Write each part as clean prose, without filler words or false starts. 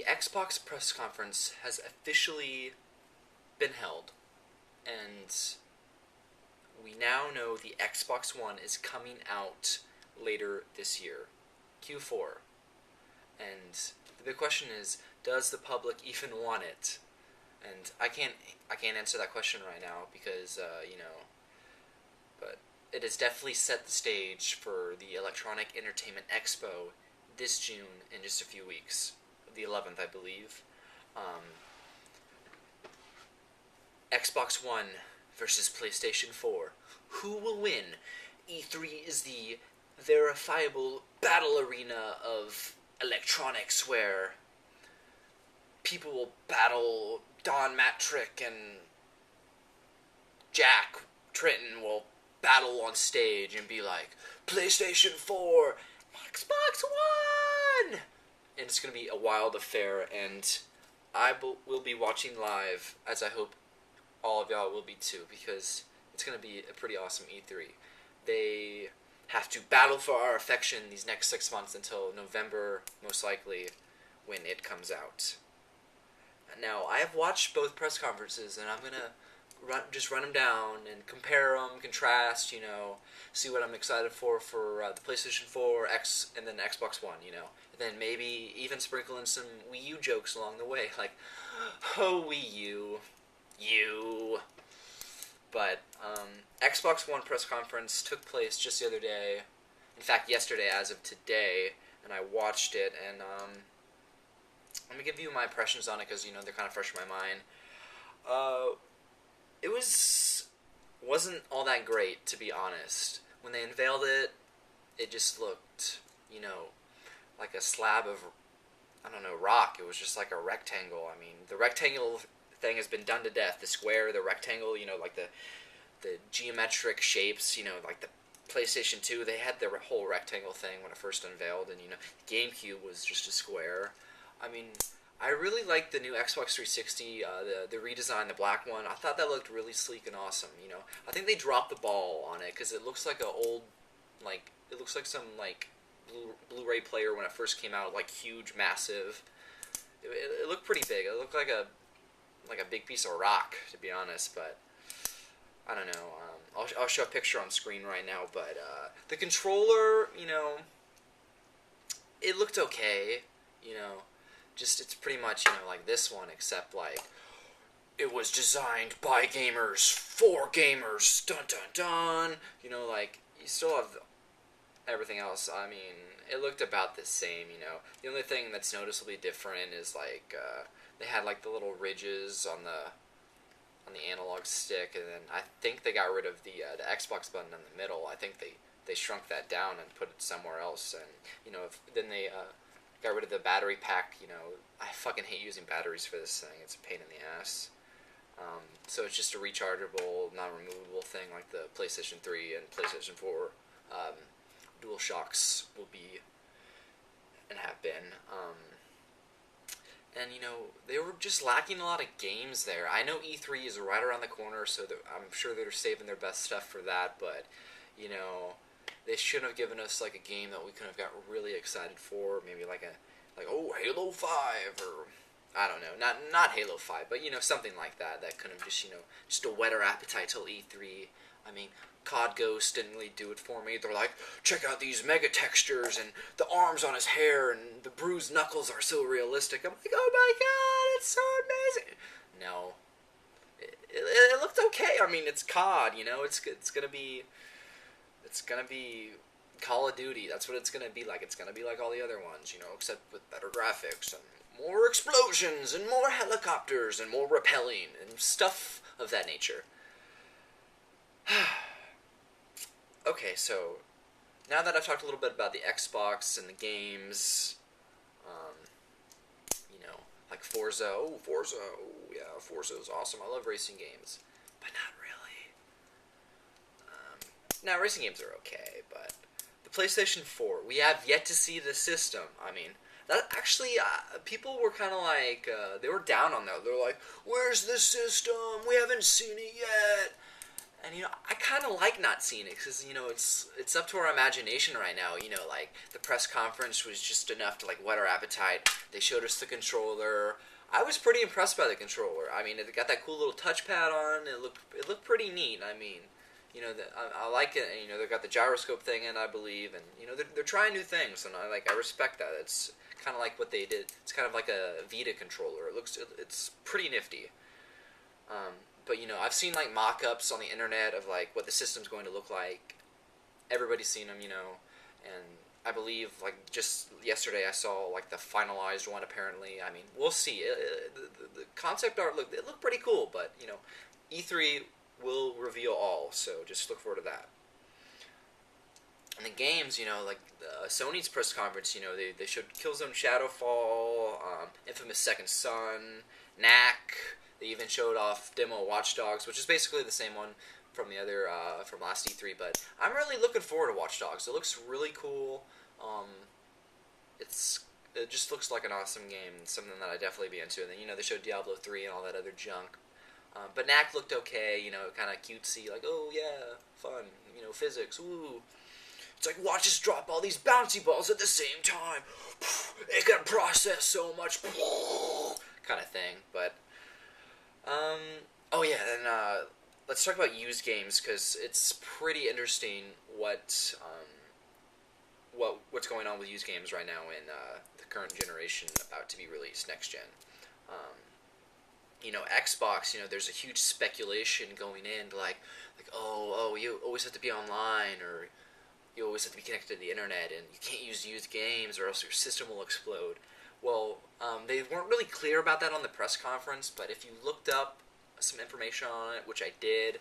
The Xbox press conference has officially been held, and we now know the Xbox One is coming out later this year, Q4. And the big question is, does the public even want it? And I can't answer that question right now because but it has definitely set the stage for the Electronic Entertainment Expo this June in just a few weeks, the 11th, I believe. Xbox One versus PlayStation 4. Who will win? E3 is the verifiable battle arena of electronics where people will battle. Don Matrick and Jack Tritton will battle on stage and be like, PlayStation 4, Xbox One! And it's going to be a wild affair, and I will be watching live, as I hope all of y'all will be too, because it's going to be a pretty awesome E3. They have to battle for our affection these next 6 months until November, most likely, when it comes out. Now, I have watched both press conferences, and I'm going to just run them down and compare them, contrast, see what I'm excited for the PlayStation 4, and then Xbox One, And then maybe even sprinkle in some Wii U jokes along the way, like, oh, Wii U, you. But Xbox One press conference took place just the other day, in fact, yesterday as of today, and I watched it, and let me give you my impressions on it because, they're kind of fresh in my mind. It wasn't all that great, to be honest. When they unveiled it, it just looked, like a slab of, rock. It was just like a rectangle. I mean, the rectangle thing has been done to death. The square, the rectangle, like the geometric shapes, like the PlayStation 2, they had their whole rectangle thing when it first unveiled, and, GameCube was just a square. I mean, I really liked the new Xbox 360, the redesign, the black one. I thought that looked really sleek and awesome, I think they dropped the ball on it, because it looks like it looks like some, Blu-ray player when it first came out, huge, massive. It looked pretty big. It looked like a big piece of rock, to be honest, but I don't know. I'll show a picture on screen right now, but the controller, it looked okay, Just, it's pretty much, like this one, except, it was designed by gamers, for gamers, dun dun dun, you still have everything else. I mean, it looked about the same, The only thing that's noticeably different is, they had, the little ridges on the analog stick, and then I think they got rid of the Xbox button in the middle. I think they shrunk that down and put it somewhere else, and, then they, got rid of the battery pack, I fucking hate using batteries for this thing. It's a pain in the ass. So it's just a rechargeable, non-removable thing like the PlayStation 3 and PlayStation 4 DualShocks will be and have been. And, they were just lacking a lot of games there. I know E3 is right around the corner, so I'm sure they're saving their best stuff for that, but, they shouldn't have given us, a game that we could have got really excited for, maybe Halo 5, or, I don't know, not Halo 5, but, something like that could have just, just a wetter appetite till E3. I mean, COD Ghost didn't really do it for me. They're like, check out these mega textures, and the arms on his hair, and the bruised knuckles are so realistic. I'm like, oh my god, it's so amazing. No. It looked okay. I mean, it's COD, it's gonna be Call of Duty. That's what it's gonna be like. It's gonna be like all the other ones, except with better graphics and more explosions and more helicopters and more rappelling and stuff of that nature. Okay, so now that I've talked a little bit about the Xbox and the games, like Forza. Oh, Forza. Oh, yeah, Forza is awesome. I love racing games, but not really. Now, racing games are okay, but the PlayStation 4, we have yet to see the system. I mean, that actually, people were kind of they were down on that. They're like, where's the system? We haven't seen it yet. And I kind of like not seeing it because it's up to our imagination right now. Like the press conference was just enough to like whet our appetite. They showed us the controller. I was pretty impressed by the controller. I mean, it got that cool little touchpad on. It looked pretty neat. I mean, I like it. And, they've got the gyroscope thing in, I believe, and they're trying new things, and I respect that. It's kind of like what they did. It's kind of like a Vita controller. It's pretty nifty. But I've seen like mock-ups on the internet of like what the system's going to look like. Everybody's seen them, and I believe like just yesterday I saw like the finalized one. Apparently, I mean, we'll see. The concept art looked pretty cool, but E3 will reveal all, so just look forward to that. And the games, like Sony's press conference, they showed Killzone Shadowfall, Infamous Second Son, Knack. They even showed off demo Watch Dogs, which is basically the same one from the other from last E3. But I'm really looking forward to Watch Dogs. It looks really cool. It just looks like an awesome game, something that I'd definitely be into. And then they showed Diablo 3 and all that other junk. But Knack looked okay, kind of cutesy, like, oh yeah, fun, physics, ooh. It's like, watch us drop all these bouncy balls at the same time. It can process so much, kind of thing. But oh yeah, and let's talk about used games, because it's pretty interesting what's going on with used games right now in the current generation about to be released next gen. Xbox, there's a huge speculation going in, like oh, you always have to be online, or you always have to be connected to the internet, and you can't use used games or else your system will explode. Well, they weren't really clear about that on the press conference, but if you looked up some information on it, which I did,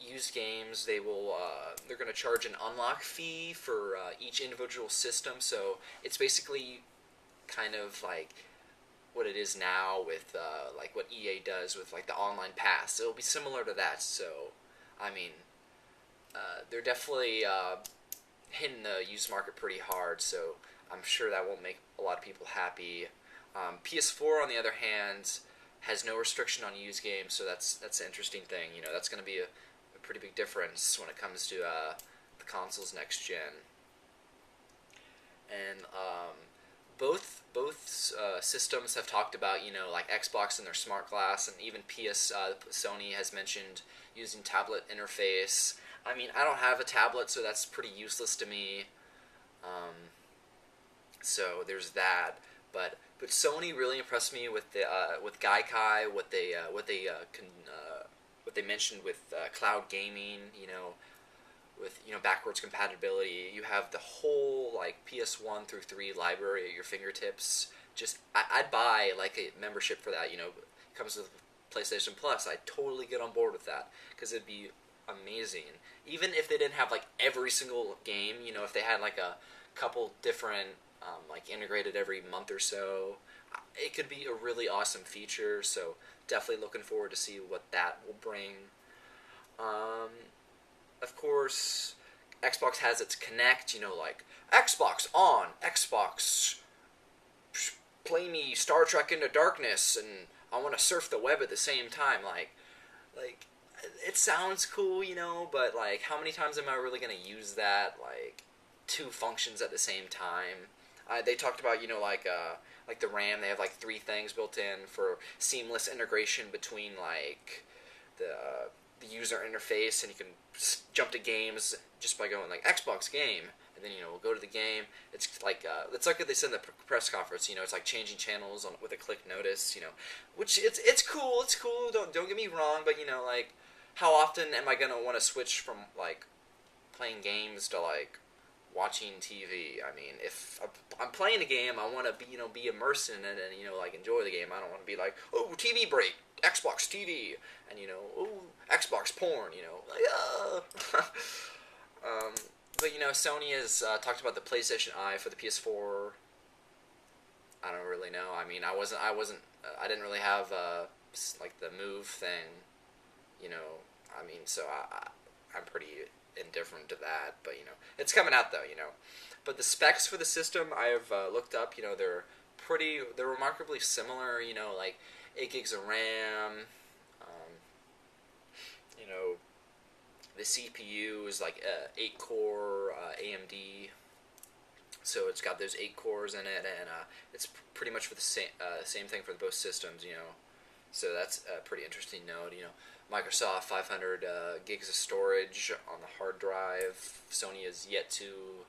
used games, they're going to charge an unlock fee for each individual system, so it's basically kind of like what it is now with like what EA does with like the online pass. It'll be similar to that, so I mean, they're definitely hitting the used market pretty hard, so I'm sure that won't make a lot of people happy. PS4, on the other hand, has no restriction on used games, so that's an interesting thing. That's going to be a pretty big difference when it comes to the consoles next gen. And both systems have talked about like Xbox and their smart glass, and even Sony has mentioned using tablet interface. I mean, I don't have a tablet, so that's pretty useless to me. So there's that. But Sony really impressed me with the with Gaikai, what they mentioned with cloud gaming. With backwards compatibility. You have the whole like PS1 through 3 library at your fingertips. I'd buy like a membership for that. It comes with PlayStation Plus. I'd totally get on board with that because it'd be amazing. Even if they didn't have like every single game, if they had like a couple different like integrated every month or so, it could be a really awesome feature. So definitely looking forward to see what that will bring. Of course, Xbox has its Kinect, like Xbox on, Xbox play me Star Trek Into Darkness, and I want to surf the web at the same time. Like it sounds cool, but like how many times am I really gonna use that? Like two functions at the same time. They talked about like the RAM. They have like 3 things built in for seamless integration between like the user interface, and you can jump to games just by going like Xbox game, and then we'll go to the game. It's like what they said in the press conference. It's like changing channels with a click notice. Which it's cool. It's cool. Don't get me wrong, but like how often am I gonna want to switch from like playing games to like watching TV? I mean, if I'm playing a game, I want to be immersed in it and like enjoy the game. I don't want to be like, oh, TV break, Xbox TV, and oh, Xbox porn, like but Sony has talked about the PlayStation Eye for the PS4. I don't really know. I mean, I didn't really have like the Move thing, I mean, so I'm pretty indifferent to that, but it's coming out though. But the specs for the system I've looked up, they're remarkably similar. Like 8 gigs of RAM, The CPU is like 8-core AMD, so it's got those 8 cores in it, and it's pretty much for the same thing for both systems, you know. So that's a pretty interesting note, you know. Microsoft 500 gigs of storage on the hard drive. Sony has yet to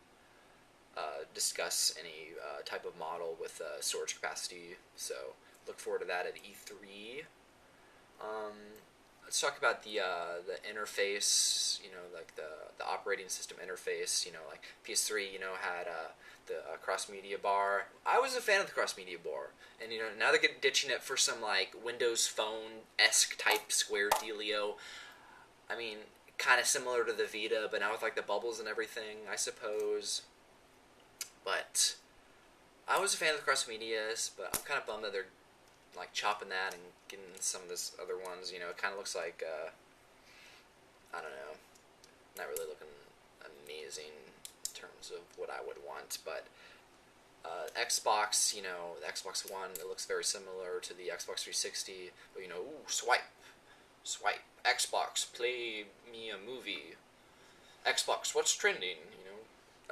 discuss any type of model with storage capacity, so look forward to that at E3. Let's talk about the interface. You know, like the operating system interface. You know, like PS3. You know, had the cross media bar. I was a fan of the cross media bar, and you know now they're ditching it for some like Windows Phone esque type square dealio. I mean, kind of similar to the Vita, but now with like the bubbles and everything, I suppose. But I was a fan of the cross medias, but I'm kind of bummed that they're like chopping that and getting some of this other ones. You know, it kind of looks like I don't know, not really looking amazing in terms of what I would want. But Xbox, you know, the Xbox One, it looks very similar to the Xbox 360. But you know, ooh, swipe, Xbox, play me a movie. Xbox, what's trending? You know,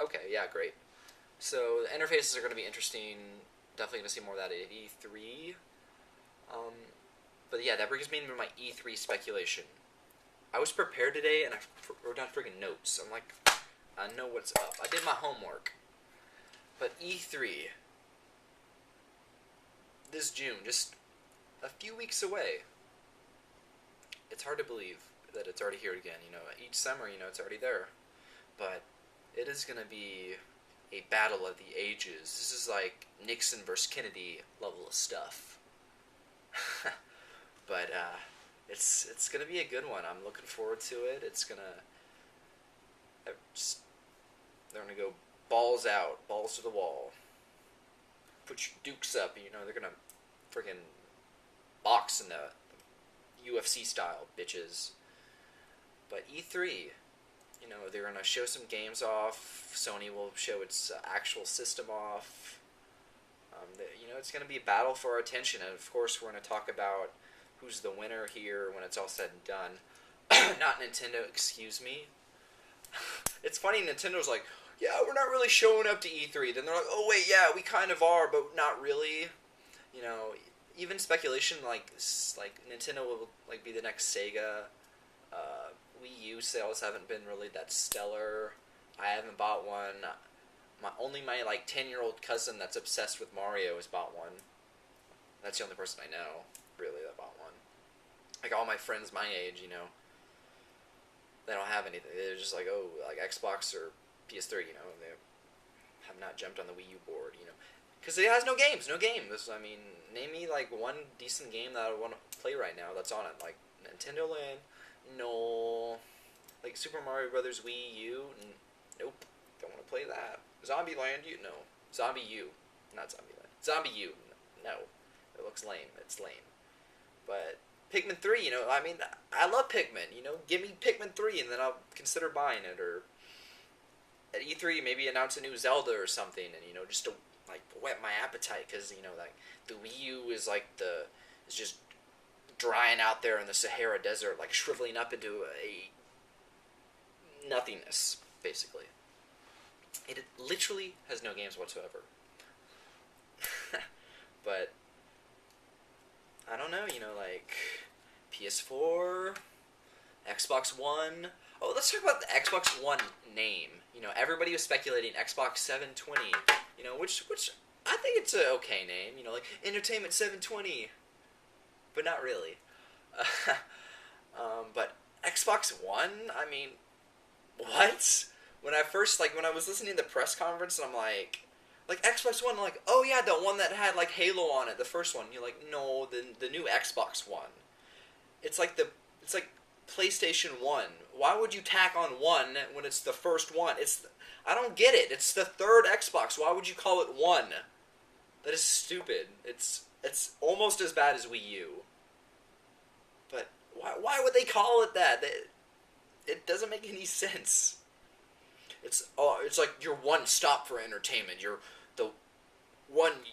okay, yeah, great. So the interfaces are going to be interesting. Definitely going to see more of that at E3. But yeah, that brings me into my E3 speculation. I was prepared today, and I wrote down freaking notes. I'm like, I know what's up. I did my homework. But E3, this June, just a few weeks away. It's hard to believe that it's already here again. You know, each summer, you know, it's already there. But it is going to be a battle of the ages. This is like Nixon versus Kennedy level of stuff. But it's gonna be a good one. I'm looking forward to it. They're gonna go balls out, balls to the wall. Put your dukes up. You know, they're gonna friggin' box in the UFC style, bitches. But E3, you know, they're gonna show some games off. Sony will show its actual system off. You know, it's going to be a battle for our attention, and of course we're going to talk about who's the winner here when it's all said and done. Not Nintendo, excuse me. It's funny, Nintendo's like, yeah, we're not really showing up to E3. Then they're like, oh wait, yeah, we kind of are, but not really. You know, even speculation like Nintendo will like be the next Sega. Wii U sales haven't been really that stellar. I haven't bought one. My like 10-year-old cousin that's obsessed with Mario has bought one. That's the only person I know, really, that bought one. Like all my friends my age, you know, they don't have anything. They're just like, oh, like Xbox or PS3, you know, they have not jumped on the Wii U board, you know, because it has no games. I mean, name me like one decent game that I want to play right now that's on it. Like Nintendo Land, no. Like Super Mario Brothers Wii U, nope. Don't want to play that. Zombie Land, no. Zombie U. Not Zombie Land. Zombie U. No. It looks lame. It's lame. But Pikmin 3, you know, I mean, I love Pikmin. You know, give me Pikmin 3 and then I'll consider buying it. Or at E3, maybe announce a new Zelda or something, and, you know, just to, like, whet my appetite. Because, you know, like, the Wii U is, like, it's just drying out there in the Sahara Desert, like, shriveling up into a nothingness, basically. It literally has no games whatsoever. But I don't know, you know, like PS4, Xbox One. Oh, let's talk about the Xbox One name. You know, everybody was speculating Xbox 720. You know, which I think it's an okay name. You know, like Entertainment 720, but not really. But Xbox One, I mean, what? When I was listening to the press conference, and I'm like Xbox One, I'm like, oh yeah, the one that had like Halo on it, the first one. You're like, no, the new Xbox One. It's like PlayStation 1. Why would you tack on one when it's the first one? I don't get it. It's the third Xbox. Why would you call it one? That is stupid. It's almost as bad as Wii U. But why would they call it that? It doesn't make any sense. It's like your one stop for entertainment. You're the one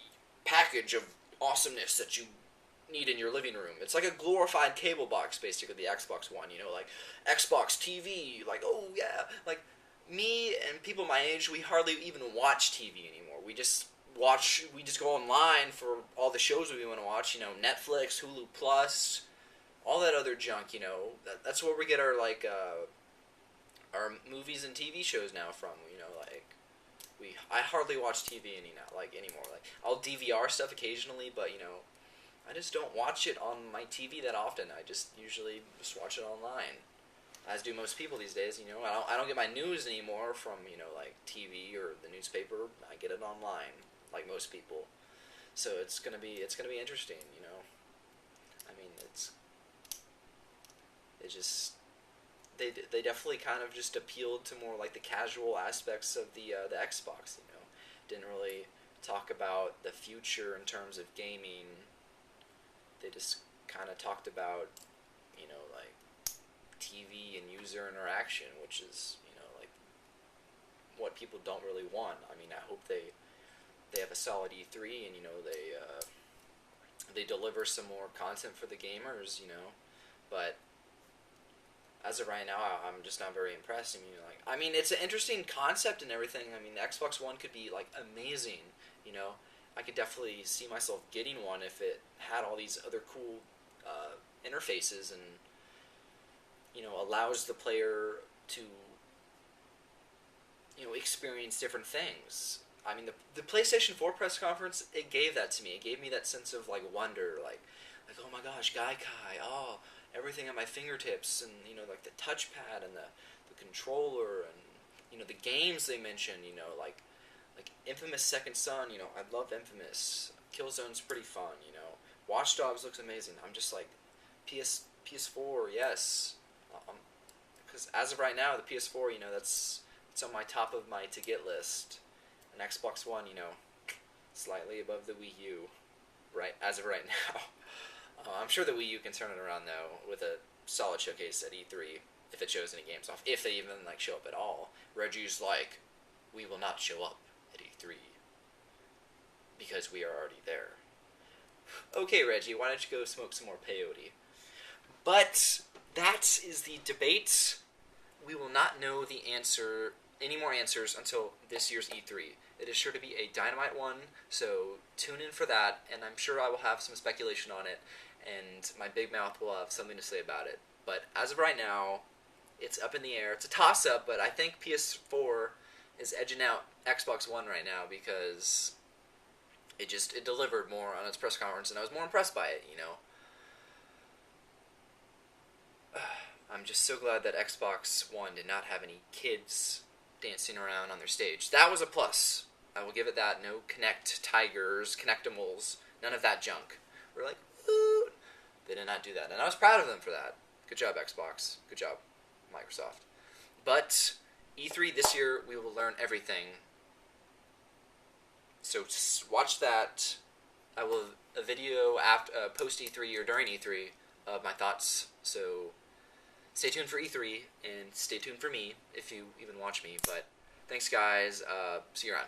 package of awesomeness that you need in your living room. It's like a glorified cable box, basically, the Xbox One, you know, like Xbox TV, like, oh yeah, like, me and people my age, we hardly even watch TV anymore. We just go online for all the shows we want to watch, you know, Netflix, Hulu Plus, all that other junk, you know. That's where we get our, like, our movies and TV shows now from, you know, like, I hardly watch TV anymore. Like, I'll DVR stuff occasionally, but, you know, I just don't watch it on my TV that often. I just usually just watch it online, as do most people these days. You know, I don't get my news anymore from, you know, like TV or the newspaper. I get it online, like most people. So it's gonna be interesting. You know, I mean, they definitely kind of just appealed to more like the casual aspects of the Xbox. You know, didn't really talk about the future in terms of gaming. They just kind of talked about, you know, like TV and user interaction, which is, you know, like what people don't really want. I mean, I hope they have a solid E3 and, you know, they deliver some more content for the gamers, you know. But as of right now, I'm just not very impressed. I mean, it's an interesting concept and everything. I mean, the Xbox One could be like amazing, you know. I could definitely see myself getting one if it had all these other cool interfaces and, you know, allows the player to, you know, experience different things. I mean, the PlayStation 4 press conference, it gave that to me. It gave me that sense of, like, wonder, like oh my gosh, Gaikai, oh, everything at my fingertips, and, you know, like the touchpad and the controller, and, you know, the games they mentioned, you know, like Infamous Second Son, you know, I love Infamous. Killzone's pretty fun, you know. Watch Dogs looks amazing. I'm just like, PS4, yes. Because as of right now, the PS4, you know, it's on my top of my to-get list. An Xbox One, you know, slightly above the Wii U, right, as of right now. I'm sure the Wii U can turn it around, though, with a solid showcase at E3, if it shows any games off, if they even, like, show up at all. Reggie's like, we will not show up at E3 because we are already there. Okay, Reggie, why don't you go smoke some more peyote? But that is the debate. We will not know any more answers until this year's E3. It is sure to be a dynamite one, so tune in for that, and I'm sure I will have some speculation on it, and my big mouth will have something to say about it. But as of right now, it's up in the air. It's a toss-up, but I think PS4 is edging out Xbox One right now because it delivered more on its press conference, and I was more impressed by it, you know. I'm just so glad that Xbox One did not have any kids dancing around on their stage. That was a plus. I will give it that. No Kinect Tigers, Kinectimals, none of that junk. We're like, woo! They did not do that, and I was proud of them for that. Good job, Xbox. Good job, Microsoft. But E3 this year, we will learn everything. So watch that. I will a video after post E3 or during E3 of my thoughts. So stay tuned for E3 and stay tuned for me if you even watch me. But thanks, guys. See you around.